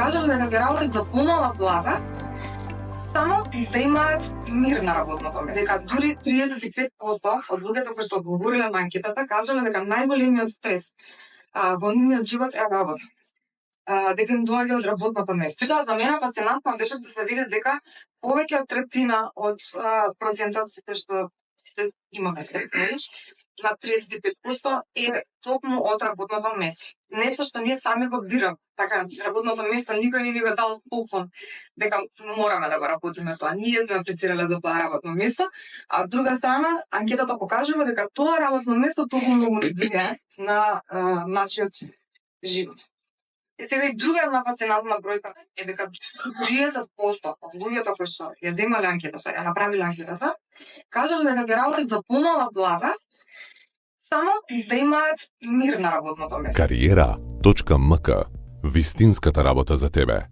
кажале дека ќе работат за помала плата, само да имаат мир на работното место. Дека дури 35% од луѓето кои што одговориле на анкетата кажале дека најголемиот стрес во нивниот живот е работа. Дека им доаѓа од работното место. Тоа за мене фасцинантно беше да се види дека повеќе од третина од процентот што сите имаме стрес, нели? На 35% е токму од работното место. Нешто што ние сами го бираме. Така, работното место никој не ни го дал поклон дека мораме да го работиме тоа. Ние сме аплицирале за тоа работно место, а од друга страна анкетата покажува дека тоа работно место толку многу ни влијае на нашиот живот. И сега и друга една фасцинантна бројка е дека 30% од луѓето кои што ја земале анкетата, ја направиле анкетата, кажале дека ќе работат за помала плата, само да имаат мир на работното место. Кариера.мк. Вистинската работа за тебе.